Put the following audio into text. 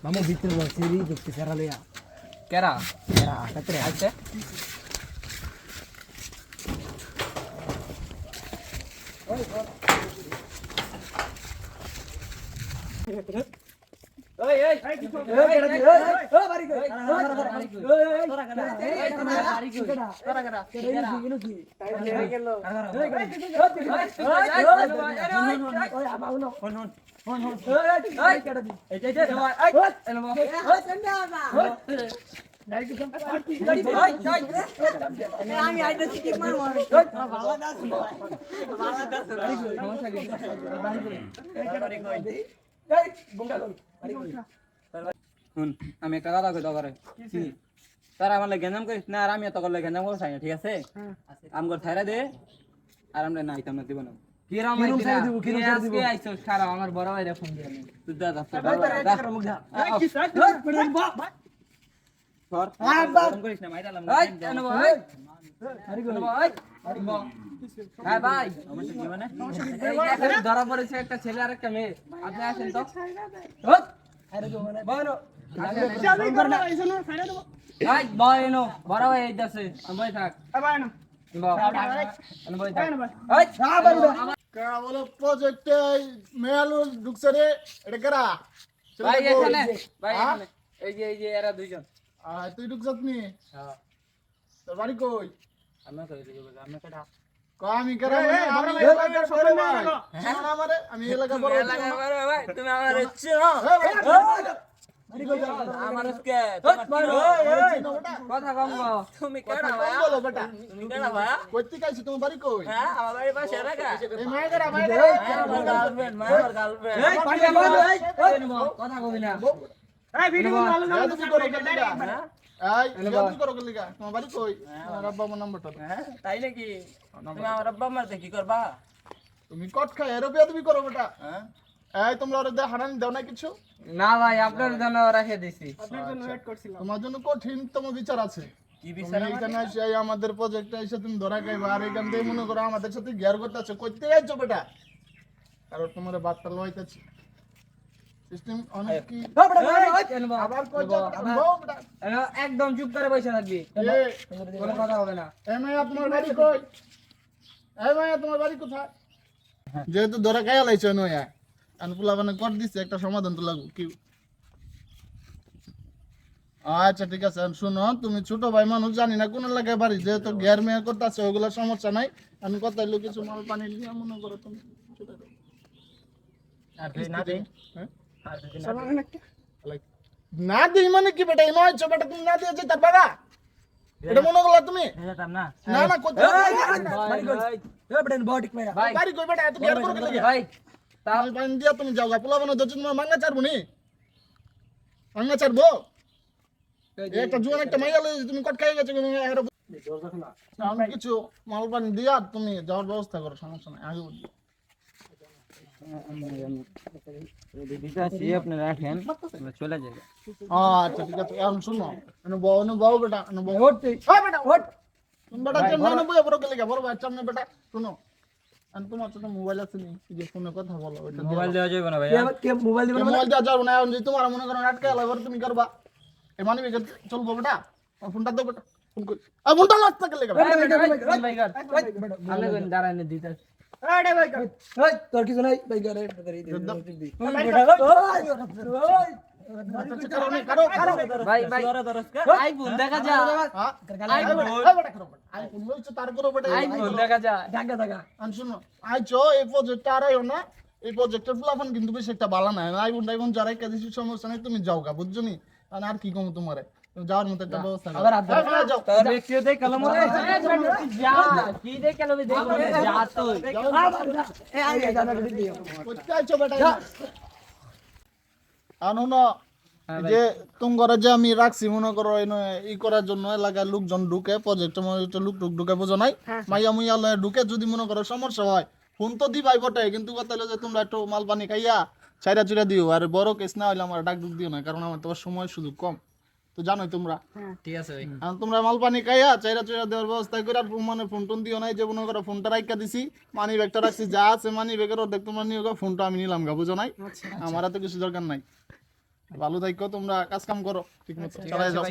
Vamos bitter lo seri দেখতে সারা লয়া কেরা কেরা কতরে আচ্ছা ওই ওই কিছু কেডা দি ও বাড়ি কই তোরা কেডা তোরা কেডা কেডা কিনো কি তাই গেল ওই আবাউনো হন ওই কেডা দি এই যে ওই এলো ওই চন্ডা বাবা আমি আইতেছি কি মার মার বাবা দাস বাবা দাস সমস্যা কি বাড়ি কই এই গুন্ডা কই বাড়ি কই শুন আমি একটা কথা কই দরকারে কি তার আমার লাগে গেঞ্জাম করিস না আর আমি এত করলে গেঞ্জাম করছ না ঠিক আছে আমগর থাইরা দে আর আমরা না আইতাম না দিব না কি রাম কিরম ছাই দিব, কিরম ছাই দিব? আজকে আইছো সারা আমার বড় ভাইরা ফোন দিয়ে তুই দা দা কি সাইড পড়েন বাবা সর আব্বা। গরম করিস না মাইরালাম এই এনো ভাই আরে গো ভাই হ্যাঁ ভাই আমার জীবনে এই যে এখানে ধরা পড়েছে একটা ছেলে আর একটা মেয়ে আপনি আসেন তো আরে গো মানে বলো চাবি করনা এসনো ছাইরা দেব ভাই বয় এনো বড় ভাই আইতাছে আমি বই থাক ভাই না আমি বই থাক এই কারা বলে প্রজেক্টে মেয়ালু ঢুকছে রে এটা কারা ভাই এখানে ভাই এখানে এই যে এরা দুইজন তুই ঢুকছত নি হ্যাঁ তোর বাড়ি কই আমি কই দিব আমি কেডা আমি কারা আমি এলাকা বড় ভাই তুমি আমার চিনো আমার কে কথা কম গো তুমি কেডা ভাই বলো বেটা তুমি কেডা ভাই কইতে কাইছি তোমার বাড়ি কই হ্যাঁ আমার বাড়ি পাশে রাখা এই মায়েরা আমার গার্লফ্রেন্ড মায়ের গার্লফ্রেন্ড এই পান্ডা বল কথা কবি না এই ভিডিও ভালো না তুমি করো গলিগা এই তুমি করো গলিগা তোমার বাড়ি কই আমার আব্বা আমার নাম্বারটা হ্যাঁ তাই নাকি তুমি আমার আব্বা মারতে কি করবা তুমি কট খাই এরবিয়া তুমি করো বেটা হ্যাঁ এই তোমরা ওরে হারান দাও না কিছু না ভাই আপনার জন্য রেখে দিছি আপনার জন্য ওয়েট করছিলাম তোমার জন্য কঠিনতম বিচার আছে কি তুমি বিচার এখানে এসে এই আমাদের প্রজেক্টে এসে তুমি ধরা খাইবা আর এখান থেকে মনে করো আমাদের সাথে গিয়ার করতেছো করতে যাইছো বেটা কারণ তোমার বার্তা লইতেছি সিস্টেম অনেক কি আবার কই যাও বেটা একদম চুপ করে বসে থাকবি এ কোনো কথা হবে না এ মাইয়া তোমার বাড়ি কই এই মাইয়া তোমার বাড়ি কোথায় যেহেতু ধরা খাইয়া লাইছো নয়া আনপুলা মানে কর দিছে একটা সমাধান তো লাগু কি আচ্ছা ঠিক আছে শুনো তুমি ছোট ভাই মানুষ জানি না কোন এলাকায় বাড়ি যেহেতু গিয়ার মেয়ার করতেছে ওগুলো সমস্যা নাই আমি কথা হইলো কিছু মাল পানি নিয়ে মনে করো তুমি হ্যাঁ? না দিই মানে কি বেটা নয় বেটা তুমি না দিয়েছে তার বাবা এটা মনে করলা তুমি না না না করতে ভাই বাড়ি কই বেটা এত গিয়ার করে লাগে ভাই তাল পানি দিয়া তুমি যাও পোলা বানো দচ্ছ তোমার মাঙ্গা ছাড়বো নি মাঙ্গা ছাড়বো একটা জুয়ান একটা মাইয়া লই তুমি কট খাই গেছো আমি কিছু মাল পানি দিয়া তুমি যাওয়ার ব্যবস্থা করো সমস্যা নাই আগে বলি আপনি রাখেন চলে যাবে আচ্ছা ঠিক আছে এখন শুনো বউ বেটা বউ বেটা ওঠ তুমি বেটা কেমন না বই বড় গেলে বড় বাচ্চা সামনে বেটা শুনো আমি তোমার সাথে মোবাইল আছে নি এই যে ফোনে কথা বলো ওইটা মোবাইল দেওয়া যাবে না ভাই মোবাইল দিবেন মোবাইল দেওয়া যাবে না এখন যদি তোমার মনে করো আটকে গেল এবার তুমি করবা এই মানবি চলবো বেটা ফোনটা দাও বেটা ফোন করি আর ফোনটা লাস্ট থেকে লেগে আপনি কোন দাঁড়ানে দিতে তোর কিছু নাই ভাই ঘরে ভাই ভাই আইফোন দেখা যা আইফোন দেখা যা ঢাকা ঢাকা শুনো আইছো এই প্রজেক্টটা আর আইও না এই প্রজেক্টের প্লাফান কিন্তু বেশি একটা ভালো না আইফোন টাইফোন যারা কাজে সমস্যা নাই তুমি যাও গা বুঝছো নি আর কি কম তোমারে যাওয়ার মতো একটা ব্যবস্থা আবার যাও তোর ব্যক্তিও দেখ কলম যা কি দেখ কলম দেখ যা তুই এই আগে জানা দিও কোথায় আইছো বেটা আনো না যে তোমার যে আমি রাখছি মনে করো ই করার জন্য এলাকার লোকজন ঢুকে প্রজেক্ট লোক ঢুকে বোঝো নাই মাইয়া মুইয়া লয়ে ঢুকে যদি মনে করো সমস্যা হয় ফোন তো দিবাই বটে কিন্তু কথা হলো যে তোমরা একটু মাল পানি খাইয়া ছাইরা চুরা দিও আর বড় কেস না হইলে আমার ডাক দিও না কারণ আমার তোমার সময় শুধু কম তো জানোই তোমরা ঠিক আছে ভাই আর তোমরা মাল পানি খাইয়া চাইরা চুরা দেওয়ার ব্যবস্থা করে আর মানে ফোন টোন দিও নাই যে মনে করো ফোনটা রাইখা দিছি মানি ব্যাগটা রাখছি যা আছে মানি ব্যাগের অর্ধেক তোমরা নিও ফোনটা আমি নিলাম গা বুঝো নাই আমার তো কিছু দরকার নাই ভালো থাকো, তোমরা কাজ কাম করো ঠিক মতো চালাই যাও।